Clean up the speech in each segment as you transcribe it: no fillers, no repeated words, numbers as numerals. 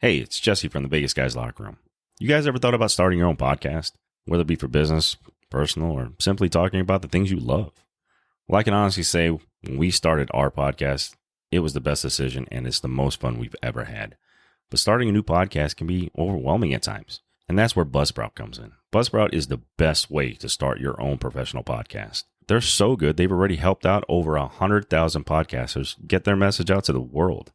Hey, it's Jesse from the Vegas Guys Locker Room. You guys ever thought about starting your own podcast? Whether it be for business, personal, or simply talking about the things you love? Well, I can honestly say when we started our podcast, it was the best decision and it's the most fun we've ever had. But starting a new podcast can be overwhelming at times. And that's where Buzzsprout comes in. Buzzsprout is the best way to start your own professional podcast. They're so good, they've already helped out over 100,000 podcasters get their message out to the world.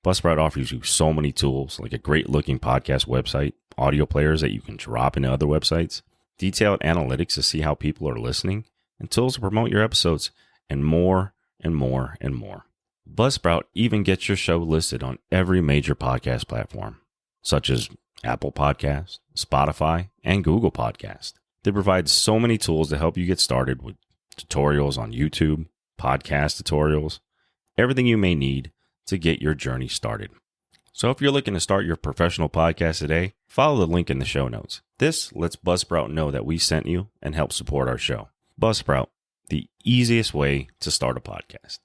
Buzzsprout offers you so many tools, like a great-looking podcast website, audio players that you can drop into other websites, detailed analytics to see how people are listening, and tools to promote your episodes, and more and more and more. Buzzsprout even gets your show listed on every major podcast platform, such as Apple Podcasts, Spotify, and Google Podcasts. They provide so many tools to help you get started with tutorials on YouTube, podcast tutorials, everything you may need to get your journey started. So if you're looking to start your professional podcast today, follow the link in the show notes. This lets Buzzsprout know that we sent you and help support our show. Buzzsprout, the easiest way to start a podcast.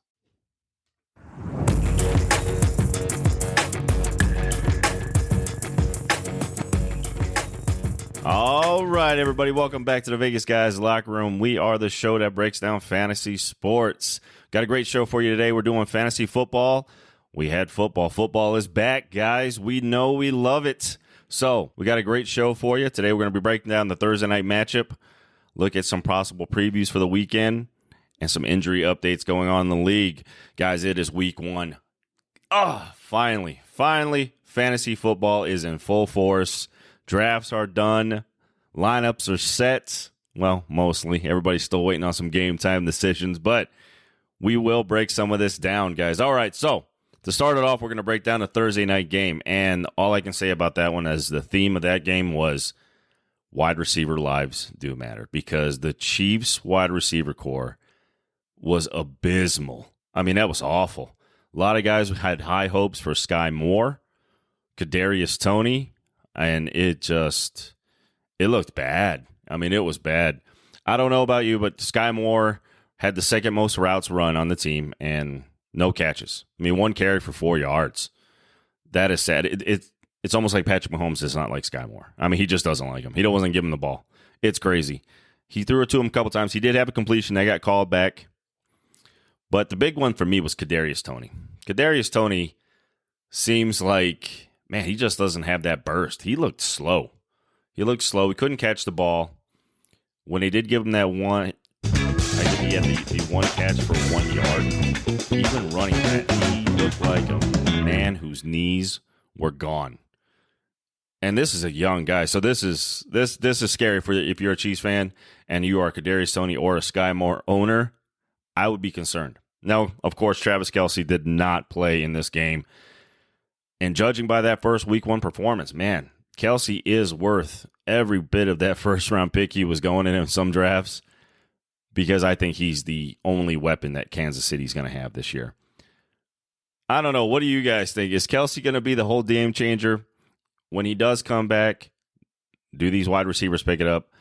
All right, everybody, welcome back to the Vegas Guys Locker Room. We are the show that breaks down fantasy sports. Got a great show for you today. We're doing fantasy football. We had football. Football is back, guys. We know we love it. So we got a great show for you. Today we're going to be breaking down the Thursday night matchup, look at some possible previews for the weekend, and some injury updates going on in the league. Guys, it is week one. Finally, fantasy football is in full force. Drafts are done. Lineups are set. Well, mostly. Everybody's still waiting on some game time decisions, but we will break some of this down, guys. All right, so to start it off, we're going to break down a Thursday night game, and all I can say about that one is the theme of that game was wide receiver lives do matter, because the Chiefs' wide receiver core was abysmal. I mean, that was awful. A lot of guys had high hopes for Sky Moore, Kadarius Toney, and it looked bad. I mean, it was bad. I don't know about you, but Sky Moore had the second most routes run on the team and no catches. I mean, 1 carry for 4 yards. That is sad. It's almost like Patrick Mahomes does not like Sky Moore. I mean, he just doesn't like him. He doesn't give him the ball. It's crazy. He threw it to him a couple times. He did have a completion that got called back. But the big one for me was Kadarius Toney. Kadarius Toney seems like, man, he just doesn't have that burst. He looked slow. He couldn't catch the ball. When they did give him that one, I think he had the 1 catch for 1 yard. Even running that, he looked like a man whose knees were gone. And this is a young guy, so this is scary for you. If you're a Chiefs fan and you are a Kadarius Toney or a Sky Moore owner, I would be concerned. Now, of course, Travis Kelsey did not play in this game. And judging by that first week 1 performance, man, Kelsey is worth every bit of that first-round pick he was going in some drafts, because I think he's the only weapon that Kansas City's going to have this year. I don't know. What do you guys think? Is Kelsey going to be the whole game changer? When he does come back, do these wide receivers pick it up?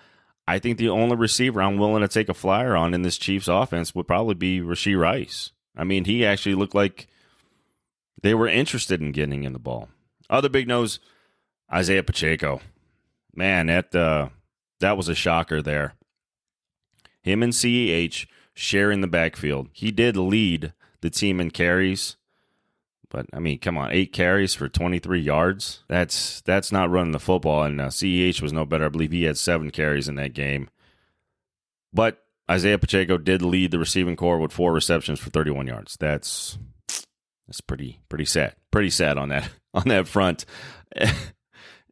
I think the only receiver I'm willing to take a flyer on in this Chiefs offense would probably be Rashee Rice. I mean, he actually looked like they were interested in getting in the ball. Other big nose, Isaiah Pacheco. Man, that was a shocker there. Him and CEH sharing the backfield. He did lead the team in carries. But, I mean, come on, 8 carries for 23 yards? That's not running the football, and CEH was no better. I believe he had 7 carries in that game. But Isaiah Pacheco did lead the receiving core with 4 receptions for 31 yards. That's pretty sad. Pretty sad on that front.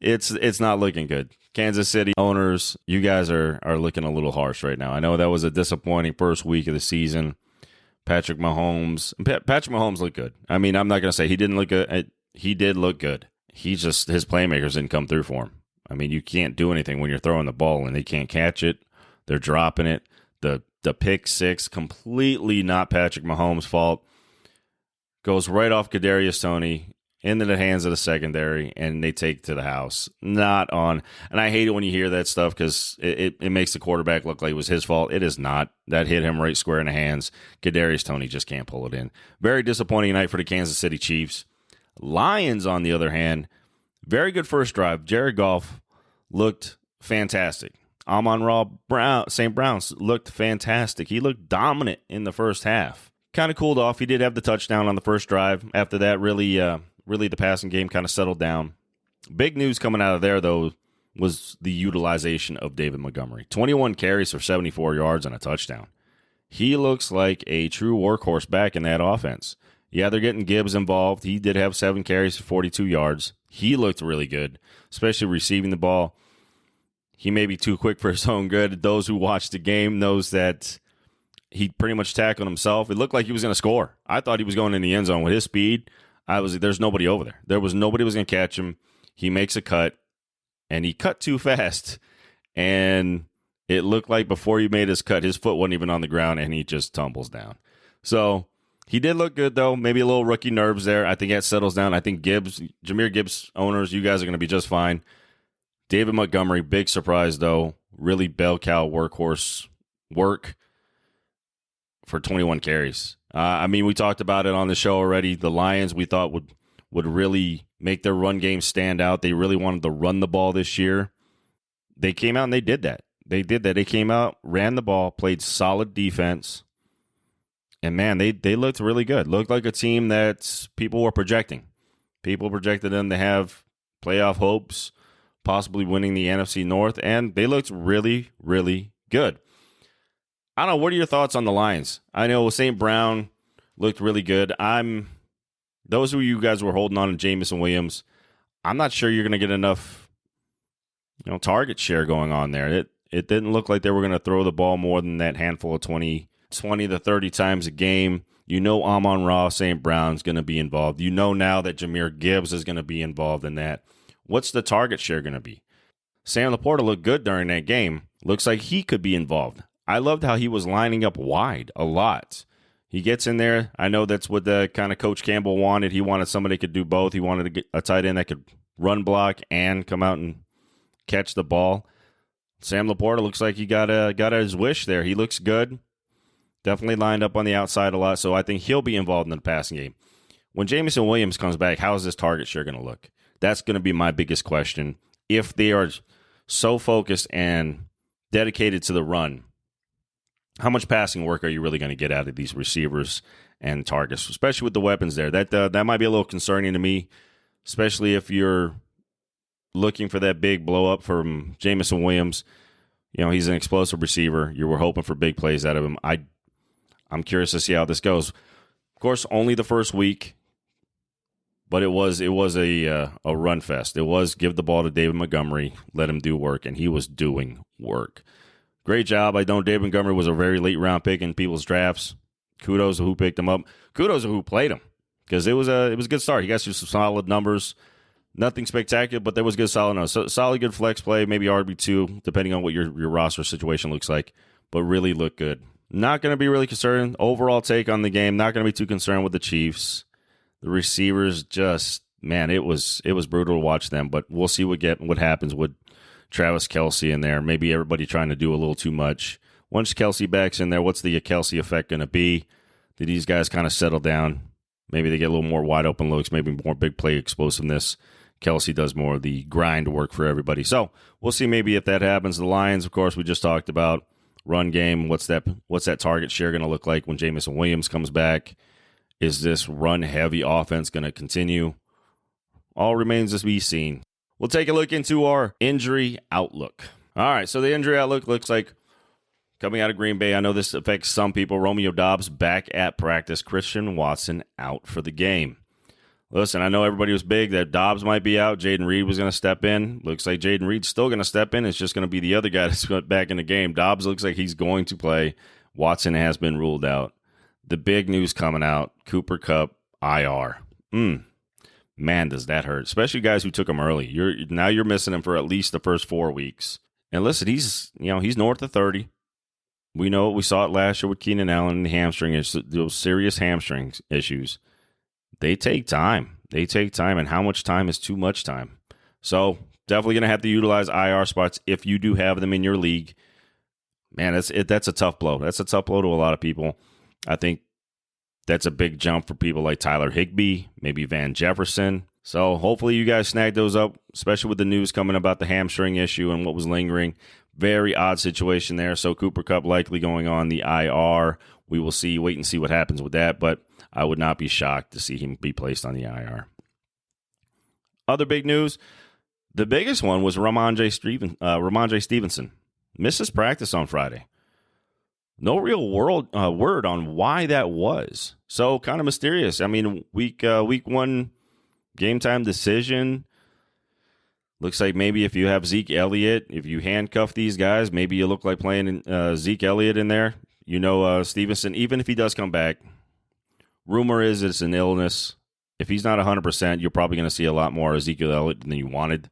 It's not looking good. Kansas City owners, you guys are looking a little harsh right now. I know that was a disappointing first week of the season. Patrick Mahomes looked good. I mean, I'm not going to say he didn't look good. He did look good. His playmakers didn't come through for him. I mean, you can't do anything when you're throwing the ball and they can't catch it. They're dropping it. The pick 6, completely not Patrick Mahomes' fault, goes right off Kadarius Toney into the hands of the secondary, and they take to the house. Not on. And I hate it when you hear that stuff, because it makes the quarterback look like it was his fault. It is not. That hit him right square in the hands. Kadarius Toney just can't pull it in. Very disappointing night for the Kansas City Chiefs. Lions, on the other hand, Very good first drive. Jared Goff looked fantastic. Amon-Ra St. looked fantastic. He looked dominant in the first half. Kind of cooled off. He did have the touchdown on the first drive. After that, really the passing game kind of settled down. Big news coming out of there, though, was the utilization of David Montgomery. 21 carries for 74 yards and a touchdown. He looks like a true workhorse back in that offense. Yeah, they're getting Gibbs involved. He did have 7 carries for 42 yards. He looked really good, especially receiving the ball. He may be too quick for his own good. Those who watched the game knows that he pretty much tackled himself. It looked like he was going to score. I thought he was going in the end zone with his speed. There's nobody over there. There was nobody who was going to catch him. He makes a cut, and he cut too fast. And it looked like before he made his cut, his foot wasn't even on the ground, and he just tumbles down. So he did look good, though. Maybe a little rookie nerves there. I think that settles down. I think Jahmyr Gibbs owners, you guys are going to be just fine. David Montgomery, big surprise, though. Really bell cow workhorse work for 21 carries. We talked about it on the show already. The Lions, we thought, would really make their run game stand out. They really wanted to run the ball this year. They came out and they did that. They came out, ran the ball, played solid defense. And, man, they looked really good. Looked like a team that people were projecting. People projected them to have playoff hopes, possibly winning the NFC North, and they looked really, really good. I don't know. What are your thoughts on the Lions? I know St. Brown looked really good. Those of you guys were holding on to Jameson Williams, I'm not sure you're going to get enough, target share going on there. It didn't look like they were going to throw the ball more than that handful of 20 to 30 times a game. Amon-Ra St. Brown's going to be involved. Now that Jahmyr Gibbs is going to be involved in that. What's the target share going to be? Sam Laporta looked good during that game. Looks like he could be involved. I loved how he was lining up wide a lot. He gets in there. I know that's what the kind of Coach Campbell wanted. He wanted somebody that could do both. He wanted to get a tight end that could run block and come out and catch the ball. Sam Laporta looks like he got his wish there. He looks good. Definitely lined up on the outside a lot, so I think he'll be involved in the passing game. When Jameson Williams comes back, how is this target share going to look? That's going to be my biggest question. If they are so focused and dedicated to the run, how much passing work are you really going to get out of these receivers and targets, especially with the weapons there? That might be a little concerning to me, especially if you're looking for that big blow up from Jameson Williams. He's an explosive receiver. You were hoping for big plays out of him. I'm curious to see how this goes. Of course, only the first week, but it was a run fest. It was give the ball to David Montgomery, let him do work, and he was doing work. Great job. I know David Montgomery was a very late round pick in people's drafts. Kudos to who picked him up. Kudos to who played him, because it was a good start. He got you some solid numbers. Nothing spectacular, but there was good solid numbers. So, solid good flex play, maybe RB2, depending on what your roster situation looks like, but really looked good. Not going to be really concerned. Overall take on the game, not going to be too concerned with the Chiefs. The receivers it was brutal to watch them, but we'll see what happens with Travis Kelsey in there. Maybe everybody trying to do a little too much. Once Kelsey back's in there, what's the Kelsey effect going to be? Do these guys kind of settle down? Maybe they get a little more wide open looks, maybe more big play explosiveness. Kelsey does more of the grind work for everybody. So we'll see maybe if that happens. The Lions, of course, we just talked about. Run game, what's that target share going to look like when Jameson Williams comes back? Is this run-heavy offense going to continue? All remains to be seen. We'll take a look into our injury outlook. All right, so the injury outlook looks like coming out of Green Bay. I know this affects some people. Romeo Dobbs back at practice. Christian Watson out for the game. Listen, I know everybody was big that Dobbs might be out. Jaden Reed was going to step in. Looks like Jaden Reed's still going to step in. It's just going to be the other guy that's back in the game. Dobbs looks like he's going to play. Watson has been ruled out. The big news coming out, Cooper Kupp, IR. Man, does that hurt, especially guys who took him early. You're missing him for at least the first 4 weeks. And listen, he's north of 30. We know we saw it last year with Keenan Allen and the hamstring issues, those serious hamstring issues. They take time. And how much time is too much time? So definitely going to have to utilize IR spots if you do have them in your league. Man, that's a tough blow. That's a tough blow to a lot of people. I think that's a big jump for people like Tyler Higbee, maybe Van Jefferson, So hopefully you guys snag those up, especially with the news coming about the hamstring issue and what was lingering. Very odd situation there. So Cooper Kupp likely going on the IR. We will see, wait and see what happens with that, but I would not be shocked to see him be placed on the IR. Other big news, the biggest one was Ramondre Stevenson. Misses practice on Friday. No real word on why that was. So kind of mysterious. I mean, week one game time decision. Looks like maybe if you have Zeke Elliott, if you handcuff these guys, maybe you look like playing Zeke Elliott in there. Stevenson, even if he does come back, rumor is it's an illness. If he's not 100%, you're probably going to see a lot more Ezekiel Elliott than you wanted.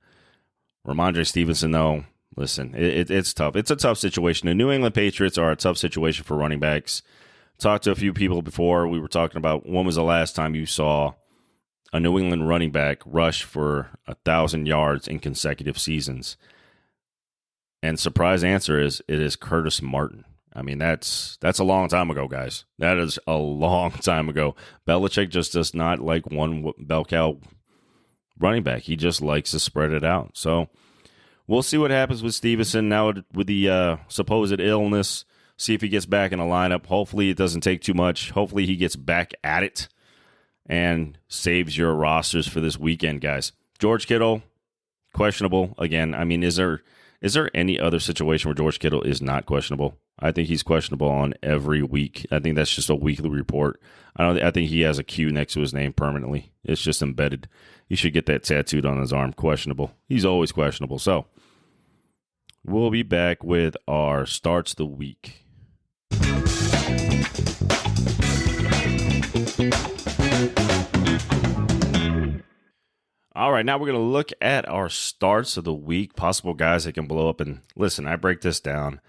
Ramondre Stevenson, though, listen, it's tough. It's a tough situation. The New England Patriots are a tough situation for running backs. Talked to a few people before. We were talking about when was the last time you saw a New England running back rush for 1,000 yards in consecutive seasons. And surprise answer is it is Curtis Martin. I mean, that's a long time ago, guys. That is a long time ago. Belichick just does not like one bell cow running back. He just likes to spread it out. So we'll see what happens with Stevenson now with the supposed illness. See if he gets back in the lineup. Hopefully it doesn't take too much. Hopefully he gets back at it and saves your rosters for this weekend, guys. George Kittle, questionable. Again, I mean, is there any other situation where George Kittle is not questionable? I think he's questionable on every week. I think that's just a weekly report. I think he has a Q next to his name permanently. It's just embedded. He should get that tattooed on his arm. Questionable. He's always questionable. So we'll be back with our starts of the week. All right, now we're going to look at our starts of the week, possible guys that can blow up. And listen, I break this down.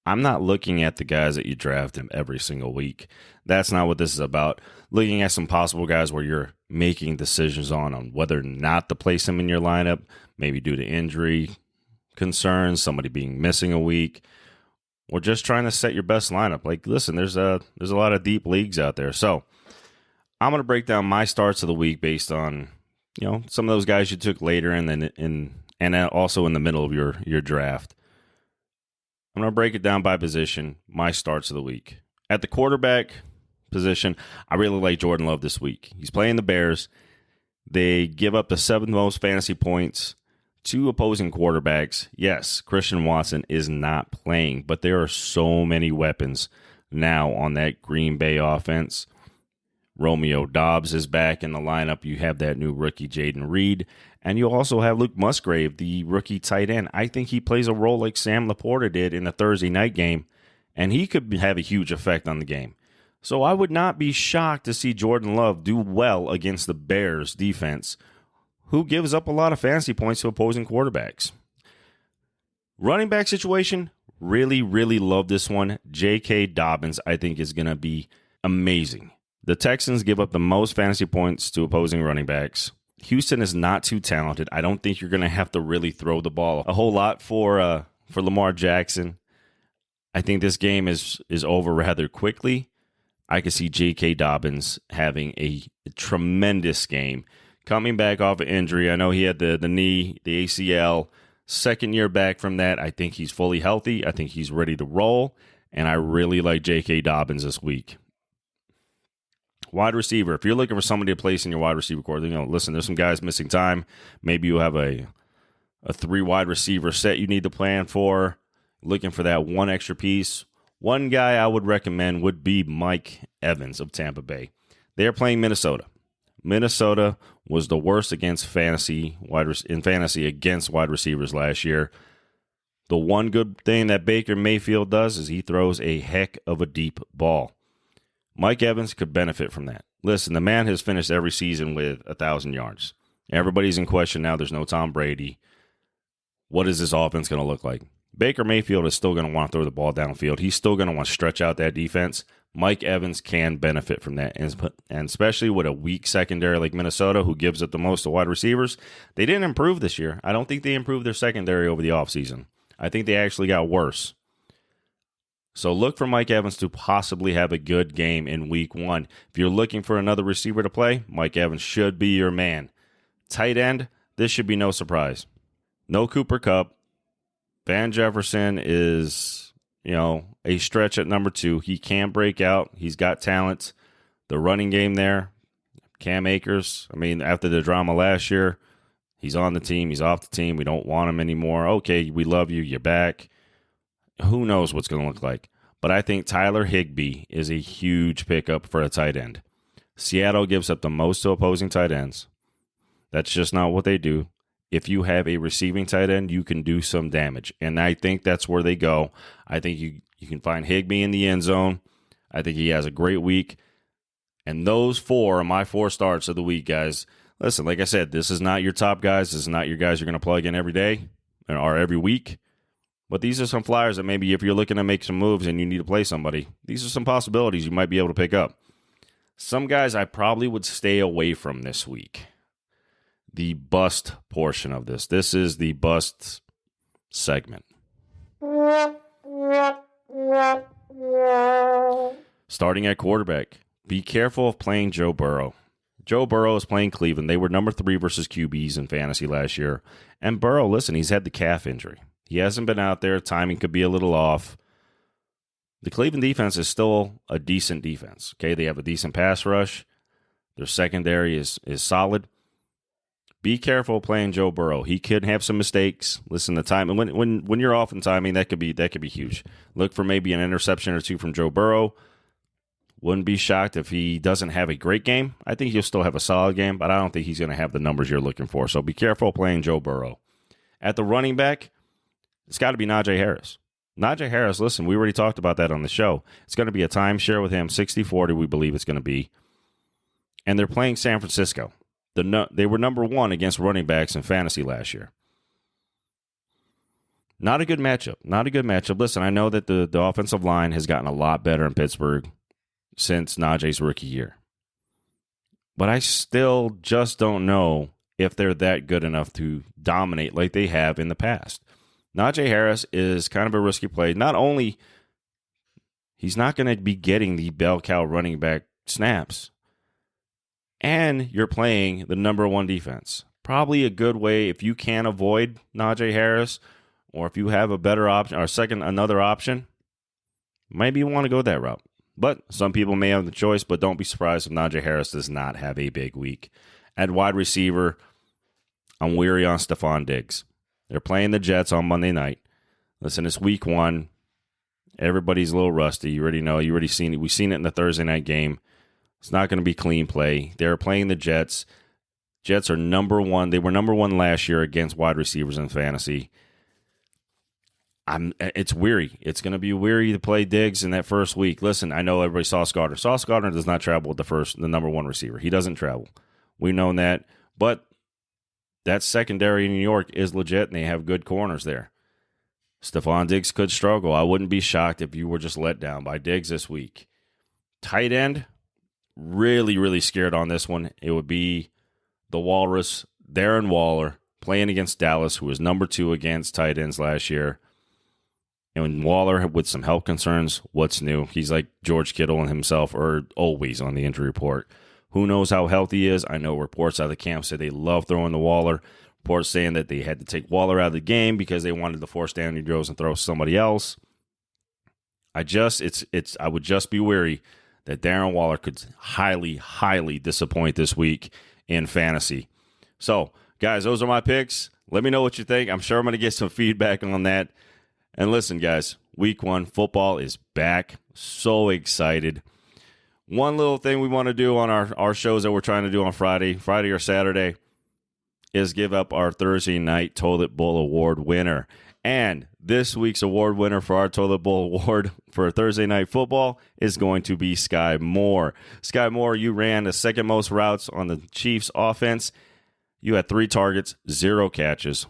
I'm not looking at the guys that you draft him every single week. That's not what this is about. Looking at some possible guys where you're making decisions on whether or not to place him in your lineup, maybe due to injury concerns, somebody being missing a week, or just trying to set your best lineup. Like, listen, there's a lot of deep leagues out there. So I'm going to break down my starts of the week based on some of those guys you took later and also in the middle of your draft. I'm going to break it down by position, my starts of the week. At the quarterback position, I really like Jordan Love this week. He's playing the Bears. They give up the 7th most fantasy points to opposing quarterbacks. Yes, Christian Watson is not playing, but there are so many weapons now on that Green Bay offense. Romeo Dobbs is back in the lineup. You have that new rookie, Jaden Reed. And you also have Luke Musgrave, the rookie tight end. I think he plays a role like Sam Laporta did in the Thursday night game, and he could have a huge effect on the game. So I would not be shocked to see Jordan Love do well against the Bears defense, who gives up a lot of fantasy points to opposing quarterbacks. Running back situation, really, really love this one. J.K. Dobbins, I think, is going to be amazing. The Texans give up the most fantasy points to opposing running backs. Houston is not too talented. I don't think you're going to have to really throw the ball a whole lot for Lamar Jackson. I think this game is over rather quickly. I could see J.K. Dobbins having a tremendous game. Coming back off an injury, I know he had the knee, the ACL. Second year back from that, I think he's fully healthy. I think he's ready to roll, and I really like J.K. Dobbins this week. Wide receiver, if you're looking for somebody to place in your wide receiver core, listen, there's some guys missing time. Maybe you have a 3 wide receiver set you need to plan for. Looking for that one extra piece. One guy I would recommend would be Mike Evans of Tampa Bay. They're playing Minnesota. Minnesota was the worst against fantasy against wide receivers last year. The one good thing that Baker Mayfield does is he throws a heck of a deep ball. Mike Evans could benefit from that. Listen, the man has finished every season with 1,000 yards. Everybody's in question now. There's no Tom Brady. What is this offense going to look like? Baker Mayfield is still going to want to throw the ball downfield. He's still going to want to stretch out that defense. Mike Evans can benefit from that, and especially with a weak secondary like Minnesota, who gives up the most to wide receivers. They didn't improve this year. I don't think they improved their secondary over the offseason. I think they actually got worse. So look for Mike Evans to possibly have a good game in week 1. If you're looking for another receiver to play, Mike Evans should be your man. Tight end, this should be no surprise. No Cooper Kupp. Van Jefferson is, a stretch at number 2. He can break out. He's got talent. The running game there, Cam Akers, after the drama last year, he's on the team. He's off the team. We don't want him anymore. Okay, we love you. You're back. Who knows what's going to look like. But I think Tyler Higbee is a huge pickup for a tight end. Seattle gives up the most to opposing tight ends. That's just not what they do. If you have a receiving tight end, you can do some damage. And I think that's where they go. I think you can find Higbee in the end zone. I think he has a great week. And those 4 are my 4 starts of the week, guys. Listen, like I said, this is not your top guys. This is not your guys you're going to plug in every day or every week. But these are some flyers that maybe if you're looking to make some moves and you need to play somebody, these are some possibilities you might be able to pick up. Some guys I probably would stay away from this week. The bust portion of this. This is the bust segment. Starting at quarterback, be careful of playing Joe Burrow. Joe Burrow is playing Cleveland. They were number 3 versus QBs in fantasy last year. And Burrow, listen, he's had the calf injury. He hasn't been out there. Timing could be a little off. The Cleveland defense is still a decent defense. Okay, they have a decent pass rush. Their secondary is solid. Be careful playing Joe Burrow. He could have some mistakes. Listen to time. And when you're off in timing, that could be huge. Look for maybe an interception or 2 from Joe Burrow. Wouldn't be shocked if he doesn't have a great game. I think he'll still have a solid game, but I don't think he's going to have the numbers you're looking for. So be careful playing Joe Burrow. At the running back, it's got to be Najee Harris. Najee Harris, listen, we already talked about that on the show. It's going to be a timeshare with him, 60-40 we believe it's going to be. And they're playing San Francisco. They were number 1 against running backs in fantasy last year. Not a good matchup. Listen, I know that the offensive line has gotten a lot better in Pittsburgh since Najee's rookie year. But I still just don't know if they're that good enough to dominate like they have in the past. Najee Harris is kind of a risky play. Not only he's not going to be getting the bell cow running back snaps, and you're playing the number 1 defense. Probably a good way if you can avoid Najee Harris, or if you have a better option or another option, maybe you want to go that route. But some people may have the choice, but don't be surprised if Najee Harris does not have a big week. At wide receiver, I'm weary on Stephon Diggs. They're playing the Jets on Monday night. Listen, it's week 1. Everybody's a little rusty. You already know. You already seen it. We've seen it in the Thursday night game. It's not going to be clean play. They're playing the Jets. Jets are number 1. They were number 1 last year against wide receivers in fantasy. It's weary. It's going to be weary to play Diggs in that first week. Listen, I know everybody saw Sauce Gardner. Sauce Gardner does not travel with the number 1 receiver. He doesn't travel. We've known that. But that secondary in New York is legit, and they have good corners there. Stephon Diggs could struggle. I wouldn't be shocked if you were just let down by Diggs this week. Tight end, really, really scared on this one. It would be the Walrus, Darren Waller, playing against Dallas, who was number 2 against tight ends last year. And when Waller, with some health concerns, what's new? He's like George Kittle and himself are always on the injury report. Who knows how healthy he is? I know reports out of the camp say they love throwing the Waller. Reports saying that they had to take Waller out of the game because they wanted to force Danny Droz and throw somebody else. I would just be wary that Darren Waller could highly, highly disappoint this week in fantasy. So, guys, those are my picks. Let me know what you think. I'm sure I'm going to get some feedback on that. And listen, guys, week 1, football is back. So excited. One little thing we want to do on our shows that we're trying to do on Friday or Saturday, is give up our Thursday night Toilet Bowl Award winner. And this week's award winner for our Toilet Bowl Award for Thursday Night Football is going to be Sky Moore. Sky Moore, you ran the second most routes on the Chiefs offense. You had 3 targets, 0 catches,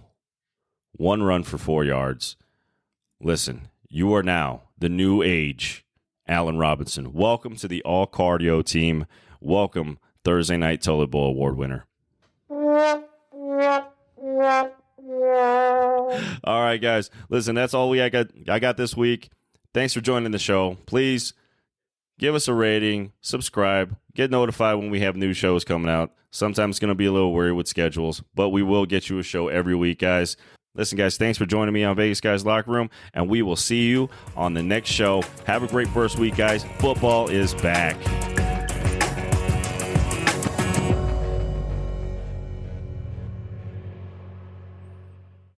1 run for 4 yards. Listen, you are now the new age Allen Robinson. Welcome to the all cardio team. Welcome, Thursday Night Toilet Bowl Award winner. All right, guys. Listen, that's all I got this week. Thanks for joining the show. Please give us a rating, subscribe, get notified when we have new shows coming out. Sometimes it's going to be a little weird with schedules, but we will get you a show every week, guys. Listen, guys, thanks for joining me on Vegas Guys Locker Room, and we will see you on the next show. Have a great first week, guys. Football is back.